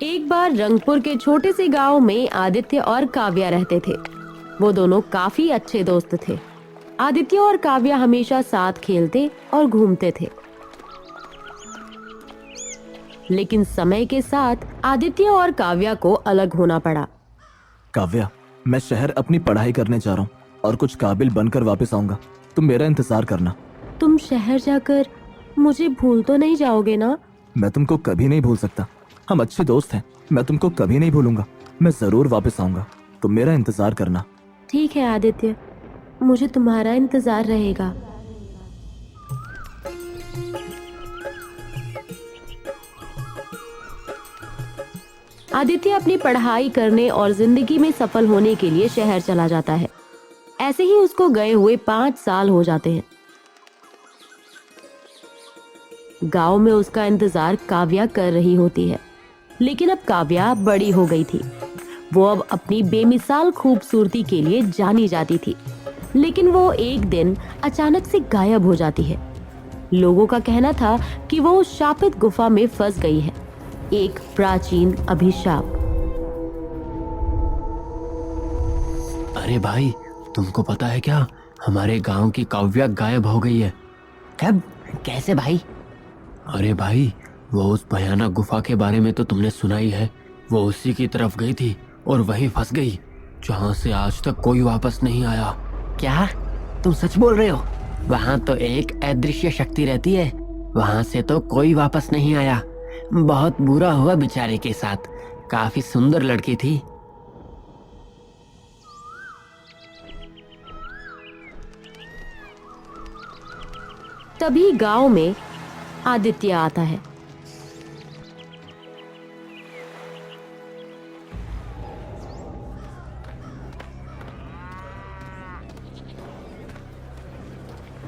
एक बार रंगपुर के छोटे से गांव में आदित्य और काव्या रहते थे। वो दोनों काफी अच्छे दोस्त थे। आदित्य और काव्या हमेशा साथ खेलते और घूमते थे। लेकिन समय के साथ आदित्य और काव्या को अलग होना पड़ा। काव्या, मैं शहर अपनी पढ़ाई करने जा रहा हूँ और कुछ काबिल बनकर वापस आऊंगा। तुम मेरा इंतजार करना। तुम शहर जाकर मुझे भूल तो नहीं जाओगे ना? मैं तुमको कभी नहीं भूल सकता। हम अच्छे दोस्त हैं। मैं तुमको कभी नहीं भूलूंगा। मैं जरूर वापस आऊंगा। तुम मेरा इंतजार करना। ठीक है आदित्य, मुझे तुम्हारा इंतजार रहेगा। आदित्य अपनी पढ़ाई करने और जिंदगी में सफल होने के लिए शहर चला जाता है। ऐसे ही उसको गए हुए 5 साल हो जाते हैं। गांव में उसका इंतजार काव्या कर रही होती है, लेकिन अब काव्या बड़ी हो गई थी। वो अब अपनी बेमिसाल खूबसूरती के लिए जानी जाती थी। लेकिन वो एक दिन अचानक से गायब हो जाती है। लोगों का कहना था कि वो उस शापित गुफा में फंस गई है। एक प्राचीन अभिशाप। अरे भाई, तुमको पता है क्या? हमारे गांव की काव्या गायब हो गई है। कब? कैसे भाई? अरे भाई, वो उस भयानक गुफा के बारे में तो तुमने सुना ही है। वो उसी की तरफ गई थी और वहीं फंस गई, जहां से आज तक कोई वापस नहीं आया। क्या तुम सच बोल रहे हो? वहां तो एक अदृश्य शक्ति रहती है। वहां से तो कोई वापस नहीं आया। बहुत बुरा हुआ बेचारे के साथ। काफी सुंदर लड़की थी। तभी गांव में आदित्य आता है।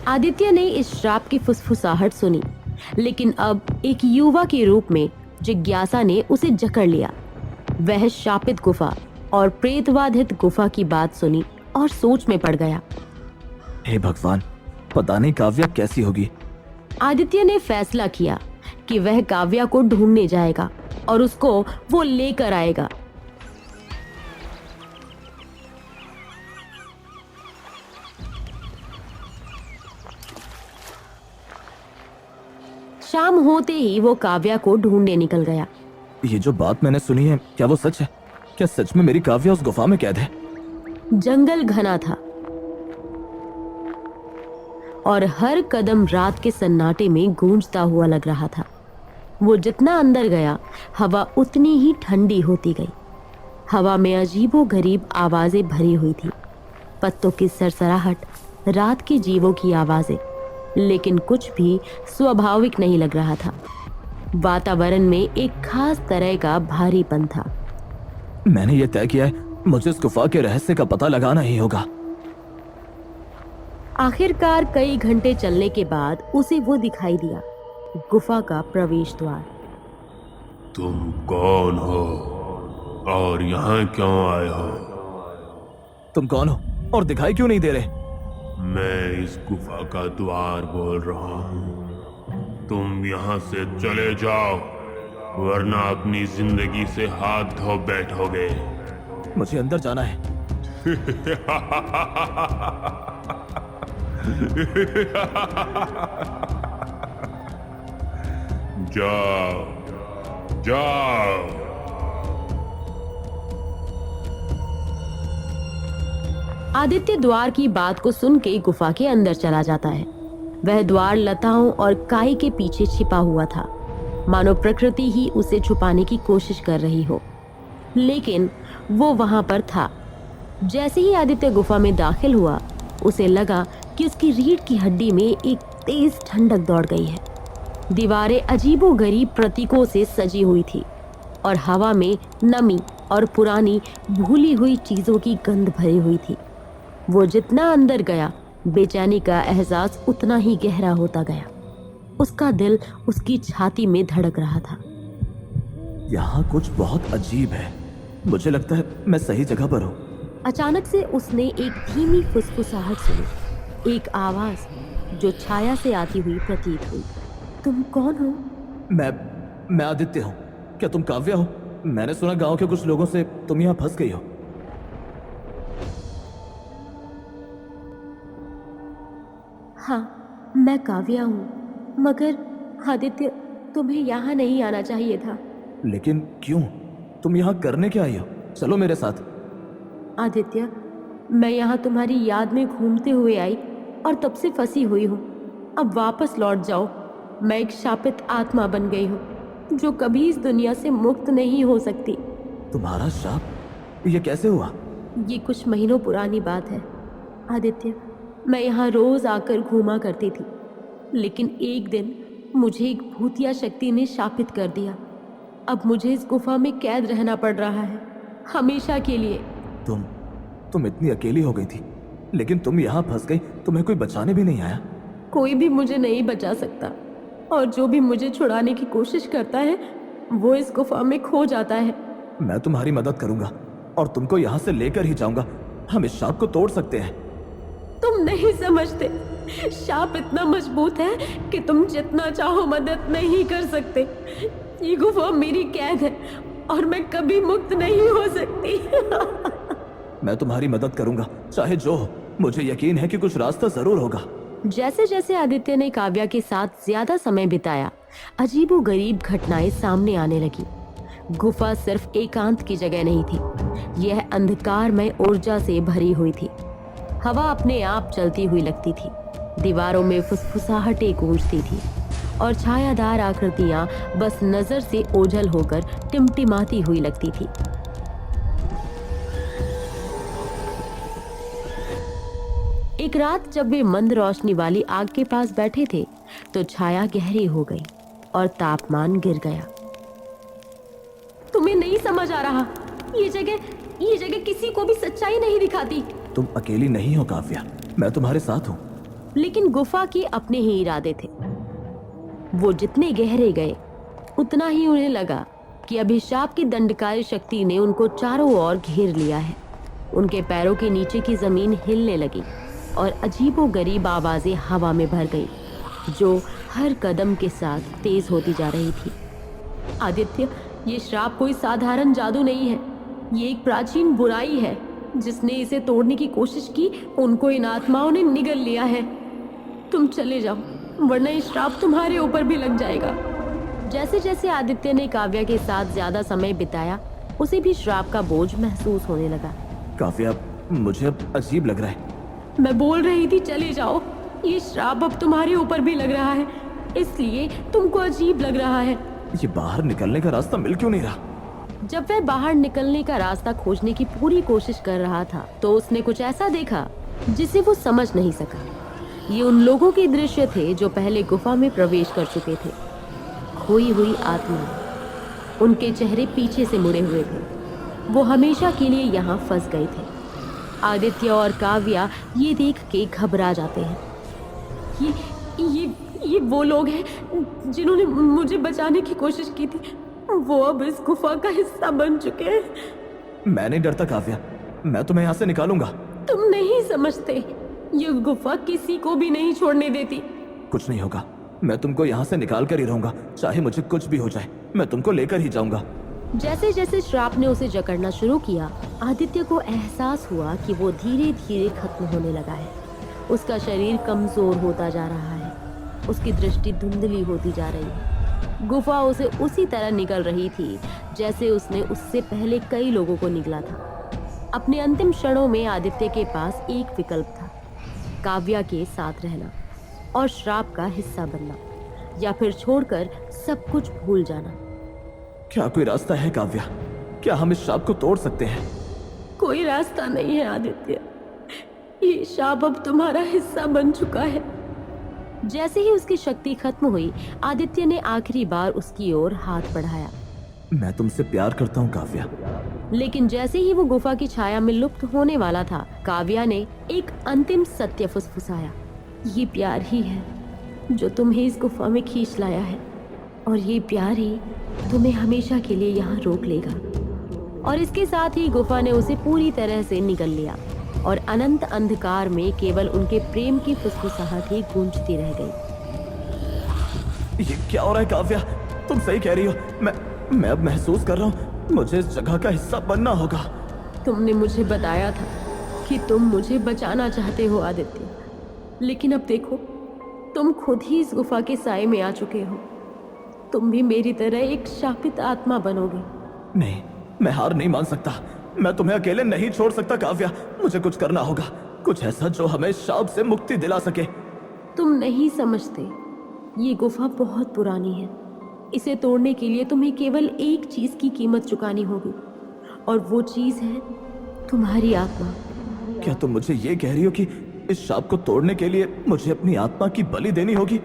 आदित्य ने इस श्राप की फुसफुसाहट सुनी, लेकिन अब एक युवा के रूप में जिज्ञासा ने उसे जकड़ लिया। वह शापित गुफा और प्रेतवाधित गुफा की बात सुनी और सोच में पड़ गया। हे भगवान, पता नहीं काव्या कैसी होगी। आदित्य ने फैसला किया कि वह काव्या को ढूंढने जाएगा और उसको वो लेकर आएगा। शाम होते ही वो काव्या को ढूंढने निकल गया। ये जो बात मैंने सुनी है, क्या वो सच है? क्या सच में मेरी काव्या उस गुफा में कैद है? जंगल घना था और हर कदम रात के सन्नाटे में गूंजता हुआ लग रहा था। वो जितना अंदर गया, हवा उतनी ही ठंडी होती गई। हवा में अजीबोगरीब आवाजें भरी हुई थी। पत्तों की सरसराहट, रात के जीवों की आवाजें, लेकिन कुछ भी स्वाभाविक नहीं लग रहा था। वातावरण में एक खास तरह का भारीपन था। मैंने ये तय किया है, मुझे इस गुफा के रहस्य का पता लगाना ही होगा। आखिरकार कई घंटे चलने के बाद उसे वो दिखाई दिया, गुफा का प्रवेश द्वार। तुम कौन हो और यहाँ क्यों आए हो? तुम कौन हो और दिखाई क्यों नहीं दे रहे? मैं इस गुफा का द्वार बोल रहा हूँ। तुम यहाँ से चले जाओ, वरना अपनी जिंदगी से हाथ धो बैठोगे। मुझे अंदर जाना है। जाओ जाओ। आदित्य द्वार की बात को सुन के गुफा के अंदर चला जाता है। वह द्वार लताओं और काई के पीछे छिपा हुआ था, मानो प्रकृति ही उसे छुपाने की कोशिश कर रही हो, लेकिन वो वहां पर था। जैसे ही आदित्य गुफा में दाखिल हुआ, उसे लगा कि उसकी रीढ़ की हड्डी में एक तेज ठंडक दौड़ गई है। दीवारें अजीबोगरीब प्रतीकों से सजी हुई थी और हवा में नमी और पुरानी भूली हुई चीजों की गंध भरी हुई थी। वो जितना अंदर गया, बेचैनी का एहसास उतना ही गहरा होता गया। उसका दिल उसकी छाती में धड़क रहा था। यहाँ कुछ बहुत अजीब है। मुझे लगता है मैं सही जगह पर हूँ। अचानक से उसने एक धीमी फुसफुसाहट सुनी, एक आवाज जो छाया से आती हुई प्रतीत हुई। तुम कौन हो? मैं आदित्य हूँ। क्या तुम काव्या हो? मैंने सुना गांव के कुछ लोगों से तुम यहाँ फंस गई हो। हाँ, मैं काव्या हूँ, मगर आदित्य तुम्हें यहाँ नहीं आना चाहिए था। लेकिन क्यों? तुम यहाँ करने क्या आई हो? चलो मेरे साथ। आदित्य, मैं यहाँ तुम्हारी याद में घूमते हुए आई और तब से फंसी हुई हूँ। अब वापस लौट जाओ। मैं एक शापित आत्मा बन गई हूँ जो कभी इस दुनिया से मुक्त नहीं हो सकती। तुम्हारा शाप? ये कैसे हुआ? ये कुछ महीनों पुरानी बात है आदित्य। मैं यहाँ रोज आकर घूमा करती थी, लेकिन एक दिन मुझे एक भूतिया शक्ति ने शापित कर दिया। अब मुझे इस गुफा में कैद रहना पड़ रहा है, हमेशा के लिए। तुम इतनी अकेली हो गई थी, लेकिन तुम यहाँ फंस गई, तुम्हें कोई बचाने भी नहीं आया? कोई भी मुझे नहीं बचा सकता, और जो भी मुझे छुड़ाने की कोशिश करता है वो इस गुफा में खो जाता है। मैं तुम्हारी मदद करूंगा और तुमको यहाँ से लेकर ही जाऊंगा। हम इस शाप को तोड़ सकते हैं। तुम नहीं समझते, शाप इतना मजबूत है कि तुम जितना चाहो मदद नहीं कर सकते। ये गुफा मेरी कैद है और मैं कभी मुक्त नहीं हो सकती। मैं तुम्हारी मदद करूंगा, चाहे जो हो। मुझे यकीन है कि कुछ रास्ता जरूर होगा। जैसे जैसे आदित्य ने काव्या के साथ ज्यादा समय बिताया, अजीबोगरीब घटनाएं सामने आने लगी। गुफा सिर्फ एकांत की जगह नहीं थी, यह अंधकारमय ऊर्जा से भरी हुई थी। हवा अपने आप चलती हुई लगती थी, दीवारों में फुसफुसाहटें गूंजती थी और छायादार आकृतियां बस नजर से ओझल होकर टिमटिमाती हुई लगती थी। एक रात जब वे मंद रोशनी वाली आग के पास बैठे थे तो छाया गहरी हो गई और तापमान गिर गया। तुम्हें नहीं समझ आ रहा, ये जगह किसी को भी सच्चाई नहीं दिखाती। तुम अकेली नहीं हो काव्या, मैं तुम्हारे साथ हूँ। लेकिन गुफा के अपने ही इरादे थे। वो जितने गहरे गए उतना ही उन्हें लगा कि अभिशाप की दंडकारी शक्ति ने उनको चारों ओर घेर लिया है। उनके पैरों के नीचे की जमीन हिलने लगी और अजीबोगरीब आवाजें हवा में भर गई, जो हर कदम के साथ तेज होती जा रही थी। आदित्य, ये श्राप कोई साधारण जादू नहीं है, ये एक प्राचीन बुराई है। जिसने इसे तोड़ने की कोशिश की उनको इन आत्माओं ने निगल लिया है। तुम चले जाओ, वरना ये श्राप तुम्हारे ऊपर भी लग जाएगा। जैसे जैसे आदित्य ने काव्या के साथ ज्यादा समय बिताया, उसे भी श्राप का बोझ महसूस होने लगा। काव्या, मुझे अब अजीब लग रहा है। मैं बोल रही थी चले जाओ, ये श्राप अब तुम्हारे ऊपर भी लग रहा है, इसलिए तुमको अजीब लग रहा है। ये बाहर निकलने का रास्ता मिल क्यों नहीं रहा? जब वह बाहर निकलने का रास्ता खोजने की पूरी कोशिश कर रहा था तो उसने कुछ ऐसा देखा जिसे वो समझ नहीं सका। ये उन लोगों के दृश्य थे जो पहले गुफा में प्रवेश कर चुके थे। खोई हुई आत्मा, उनके चेहरे पीछे से मुड़े हुए थे। वो हमेशा के लिए यहाँ फंस गए थे। आदित्य और काव्या ये देख के घबरा जाते हैं। ये वो लोग हैं जिन्होंने मुझे बचाने की कोशिश की थी। वो अब इस गुफा का हिस्सा बन चुके हैं। मैं नहीं डरता काव्या, मैं तुम्हें यहाँ से निकालूंगा। तुम नहीं समझते, ये गुफा किसी को भी नहीं छोड़ने देती। कुछ नहीं होगा, मैं तुमको यहाँ से निकाल कर ही रहूंगा, चाहे मुझे कुछ भी हो जाए। मैं तुमको लेकर ही जाऊंगा। जैसे जैसे श्राप ने उसे जकड़ना शुरू किया, आदित्य को एहसास हुआ कि वो धीरे धीरे खत्म होने लगा है। उसका शरीर कमजोर होता जा रहा है, उसकी दृष्टि धुंधली होती जा रही है। गुफा उसे उसी तरह निगल रही थी जैसे उसने उससे पहले कई लोगों को निगला था। अपने अंतिम क्षणों में आदित्य के पास एक विकल्प था, काव्या के साथ रहना और श्राप का हिस्सा बनना, या फिर छोड़कर सब कुछ भूल जाना। क्या कोई रास्ता है काव्या? क्या हम इस शाप को तोड़ सकते हैं? कोई रास्ता नहीं है आदित्य, ये शाप अब तुम्हारा हिस्सा बन चुका है। जैसे ही उसकी शक्ति खत्म हुई, आदित्य ने आखिरी बार उसकी ओर हाथ बढ़ाया। मैं तुमसे प्यार करता हूँ काव्या। लेकिन जैसे ही वो गुफा की छाया में लुप्त होने वाला था, काव्या ने एक अंतिम सत्य फुसफुसाया। ये प्यार ही है जो तुम्हें इस गुफा में खींच लाया है, और ये प्यार ही तुम्हें हमेशा के लिए यहाँ रोक लेगा। और इसके साथ ही गुफा ने उसे पूरी तरह से निगल लिया और अनंत अंधकार में केवल उनके प्रेम की फुसफुसाहट ही गूंजती रह गई। ये क्या हो रहा है काव्या? तुम सही कह रही हो। मैं अब महसूस कर रहा हूँ मुझे इस जगह का हिस्सा बनना होगा। तुमने मुझे बताया था कि तुम मुझे बचाना चाहते हो आदित्य, लेकिन अब देखो तुम खुद ही इस गुफा के साए में आ चुके हो। तुम भी मेरी तरह एक शापित आत्मा बनोगे। नहीं, मैं हार नहीं मान सकता। मैं तुम्हें अकेले नहीं छोड़ सकता काव्या। मुझे कुछ करना होगा, कुछ ऐसा जो हमें इस शाप से मुक्ति दिला सके। तुम नहीं समझते, ये गुफा बहुत पुरानी है। इसे तोड़ने के लिए तुम्हें केवल एक चीज की कीमत चुकानी होगी, और वो चीज है तुम्हारी आत्मा। क्या तुम मुझे ये कह रही हो कि इस शाप को तोड़ने के लिए मुझे अपनी आत्मा की बलि देनी होगी?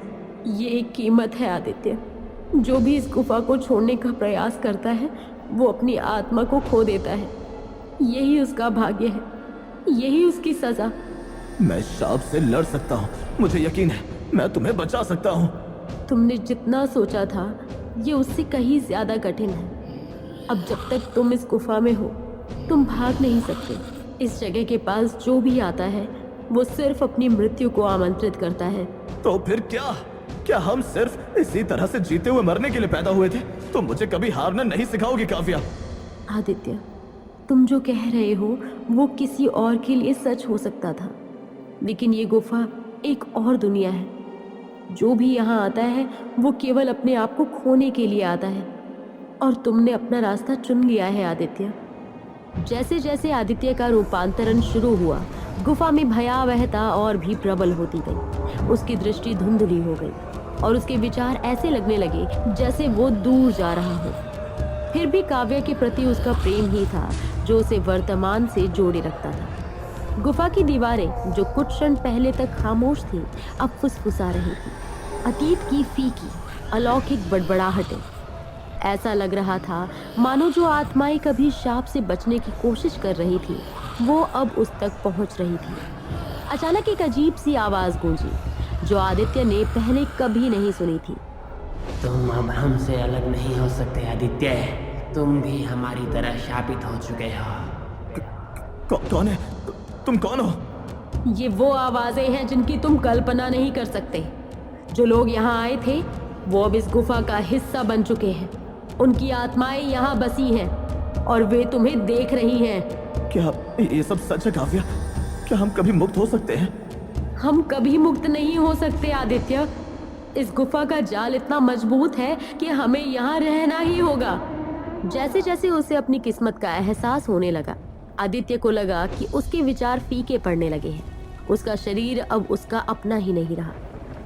ये एक कीमत है आदित्य। जो भी इस गुफा को छोड़ने का प्रयास करता है वो अपनी आत्मा को खो देता है। यही उसका भाग्य है, यही उसकी सजा। मैं इस शाप से लड़ सकता हूँ, मुझे यकीन है मैं तुम्हें बचा सकता हूँ। तुमने जितना सोचा था ये उससे कहीं ज्यादा कठिन है। अब जब तक तुम इस गुफा में हो तुम भाग नहीं सकते। इस जगह के पास जो भी आता है वो सिर्फ अपनी मृत्यु को आमंत्रित करता है। तो फिर क्या हम सिर्फ इसी तरह से जीते हुए मरने के लिए पैदा हुए थे? तुम मुझे कभी हारना नहीं सिखाओगी काव्या। आदित्य, तुम जो कह रहे हो वो किसी और के लिए सच हो सकता था, लेकिन ये गुफा एक और दुनिया है। जो भी यहाँ आता है वो केवल अपने आप को खोने के लिए आता है, और तुमने अपना रास्ता चुन लिया है आदित्य। जैसे जैसे आदित्य का रूपांतरण शुरू हुआ, गुफा में भयावहता और भी प्रबल होती गई। उसकी दृष्टि धुंधली हो गई और उसके विचार ऐसे लगने लगे जैसे वो दूर जा रहा हो। फिर भी काव्या के प्रति उसका प्रेम ही था जो उसे वर्तमान से जोड़े रखता था। गुफा की दीवारें जो कुछ क्षण पहले तक खामोश थीं, अब फुसफुसा रही थी। अतीत की फीकी अलौकिक बड़बड़ाहटें। ऐसा लग रहा था मानो जो आत्माएं कभी शाप से बचने की कोशिश कर रही थी वो अब उस तक पहुंच रही थी। अचानक एक अजीब सी आवाज गूंजी जो आदित्य ने पहले कभी नहीं सुनी थी। तुम अब हमसे अलग नहीं हो सकते आदित्य। तुम भी हमारी तरह शापित हो चुके हो। कौन है? तुम कौन हो? ये वो आवाजें हैं जिनकी तुम कल्पना नहीं कर सकते। जो लोग यहाँ आए थे वो अब इस गुफा का हिस्सा बन चुके हैं। उनकी आत्माएं यहाँ बसी हैं और वे तुम्हें देख रही हैं। क्या ये सब सच है काव्या? क्या हम कभी मुक्त हो सकते हैं? हम कभी मुक्त नहीं हो सकते आदित्य। इस गुफा का जाल इतना मजबूत है कि हमें यहाँ रहना ही होगा। जैसे जैसे उसे अपनी किस्मत का एहसास होने लगा, आदित्य को लगा कि उसके विचार फीके पड़ने लगे हैं। उसका शरीर अब उसका अपना ही नहीं रहा।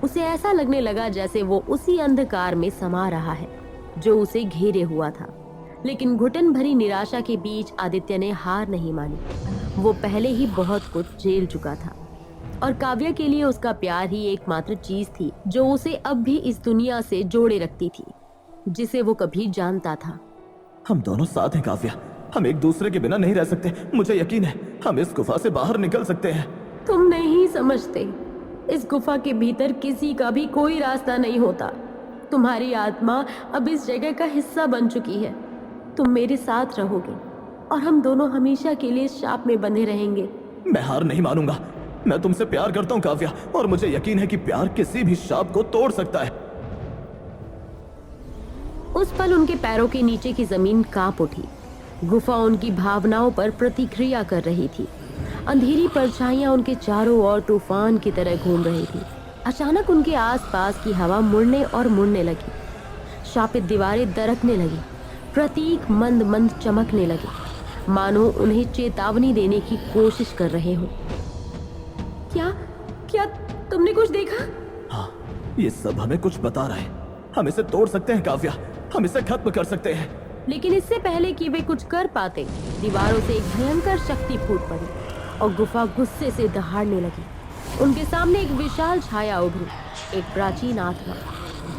उसे ऐसा लगने लगा जैसे वो उसी अंधकार में समा रहा है जो उसे घेरे हुआ था। लेकिन घुटन भरी निराशा के बीच आदित्य ने हार नहीं मानी। वो पहले ही बहुत कुछ झेल चुका था और काव्या के लिए उसका प्यार ही एकमात्र चीज थी जो उसे अब भी इस दुनिया से जोड़े रखती थी, जिसे वो कभी जानता था। हम दोनों साथ हैं काव्या, हम एक दूसरे के बिना नहीं रह सकते। मुझे यकीन है हम इस गुफा से बाहर निकल सकते हैं। तुम नहीं समझते, इस गुफा के भीतर किसी का भी कोई रास्ता नहीं होता। तुम्हारी आत्मा अब इस जगह का हिस्सा बन चुकी है। तुम मेरे साथ रहोगे और हम दोनों हमेशा के लिए इस शाप में बंधे रहेंगे। मैं हार नहीं मानूंगा। मैं तुमसे प्यार करता हूँ काव्या, और मुझे यकीन है कि प्यार किसी भी शाप को तोड़ सकता है। उस पल उनके पैरों के नीचे की जमीन कांप उठी। गुफा उनकी भावनाओं पर प्रतिक्रिया कर रही थी। अंधेरी परछाइयां उनके चारों ओर तूफान की तरह घूम रही थी। अचानक उनके आसपास की हवा मुड़ने और मुड़ने लगी। शापित दीवारें दरकने लगी, प्रतीक मंद मंद चमकने लगे, मानो उन्हें चेतावनी देने की कोशिश कर रहे हो। क्या तुमने कुछ देखा? हाँ, ये सब हमें कुछ बता रहा है। हम इसे तोड़ सकते हैं काव्या, हम इसे खत्म कर सकते हैं। लेकिन इससे पहले कि वे कुछ कर पाते, दीवारों से एक भयंकर शक्ति फूट पड़ी और गुफा गुस्से से दहाड़ने लगी। उनके सामने एक विशाल छाया उभरी, एक प्राचीन आत्मा,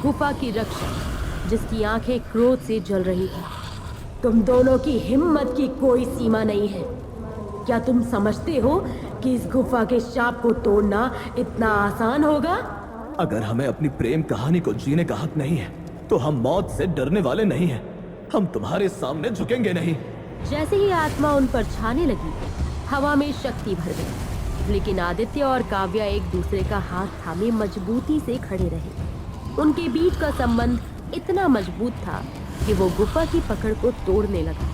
गुफा की रक्षक, जिसकी आंखें क्रोध से जल रही थी। तुम दोनों की हिम्मत की कोई सीमा नहीं है। क्या तुम समझते हो कि इस गुफा के शाप को तोड़ना इतना आसान होगा? अगर हमें अपनी प्रेम कहानी को जीने का हक नहीं है तो हम मौत से डरने वाले नहीं हैं। हम तुम्हारे सामने झुकेंगे नहीं। जैसे ही आत्मा उन पर छाने लगी, हवा में शक्ति भर गई। लेकिन आदित्य और काव्या एक दूसरे का हाथ थामे मजबूती से खड़े रहे। उनके बीच का संबंध इतना मजबूत था कि वो गुफा की पकड़ को तोड़ने लगा।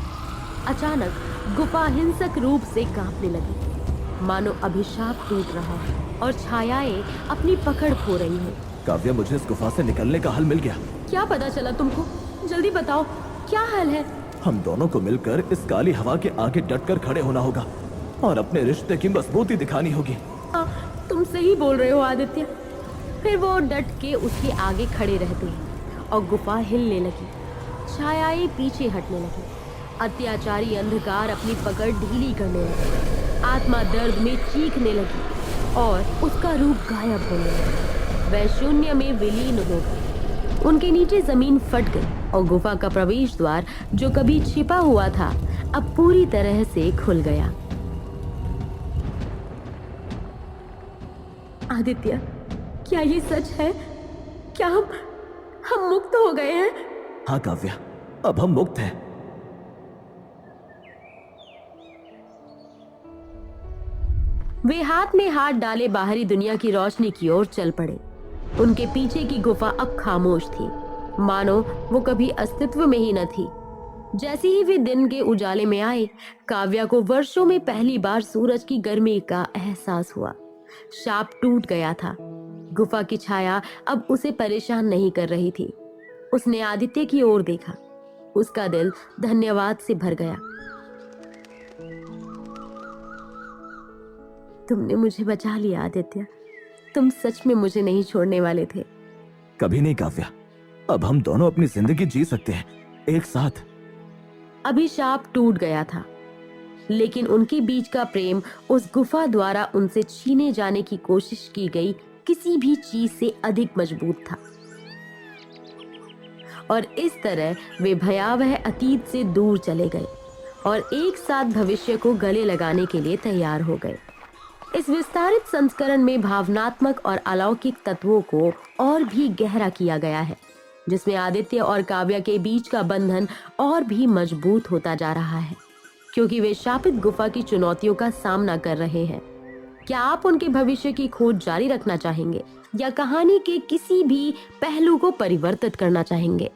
अचानक गुफा हिंसक रूप से कांपने लगी, मानो अभिशाप टूट रहा है और छायाएं अपनी पकड़ खो रही हैं। काव्या, मुझे इस गुफा से निकलने का हल मिल गया। क्या पता चला तुमको? जल्दी बताओ, क्या हल है? हम दोनों को मिलकर इस काली हवा के आगे डटकर खड़े होना होगा और अपने रिश्ते की मजबूती दिखानी होगी। तुम सही बोल रहे हो आदित्य। फिर वो डट के उसके आगे खड़े रहते हैं और गुफा हिलने लगी, छायाएं पीछे हटने लगी, अत्याचारी अंधकार अपनी पकड़ ढीली करने लगा, आत्मा दर्द में चीखने लगी और उसका रूप गायब होने लगा। वह शून्य में विलीन हो गई। उनके नीचे जमीन फट गई और गुफा का प्रवेश द्वार, जो कभी छिपा हुआ था, अब पूरी तरह से खुल गया। आदित्य, क्या ये सच है? क्या हम मुक्त हो गए हैं? हाँ काव्या, अब हम मुक्त हैं। वे हाथ में हाथ डाले बाहरी दुनिया की रोशनी की ओर चल पड़े। उनके पीछे की गुफा अब खामोश थी, मानो वो कभी अस्तित्व में ही न थी। जैसे ही वे दिन के उजाले में आए, काव्या को वर्षों में पहली बार सूरज की गर्मी का एहसास हुआ। शाप टूट गया था। गुफा की छाया अब उसे परेशान नहीं कर रही थी। उसने आदित्य की ओर देखा। उसका दिल धन्यवाद से भर गया। तुमने मुझे बचा लिया आदित्य। तुम सच में मुझे नहीं छोड़ने वाले थे। कभी नहीं काव्या, अब हम दोनों अपनी जिंदगी जी सकते हैं एक साथ। अभिशाप टूट गया था, लेकिन उनके बीच का प्रेम उस गुफा द्वारा उनसे छीने जाने की कोशिश की गई किसी भी चीज से अधिक मजबूत था। और इस तरह वे भयावह अतीत से दूर चले गए और एक साथ भविष्य को गले लगाने के लिए तैयार हो गए। इस विस्तारित संस्करण में भावनात्मक और अलौकिक तत्वों को और भी गहरा किया गया है, जिसमें आदित्य और काव्या के बीच का बंधन और भी मजबूत होता जा रहा है, क्योंकि वे शापित गुफा की चुनौतियों का सामना कर रहे हैं। क्या आप उनके भविष्य की खोज जारी रखना चाहेंगे या कहानी के किसी भी पहलू को परिवर्तित करना चाहेंगे?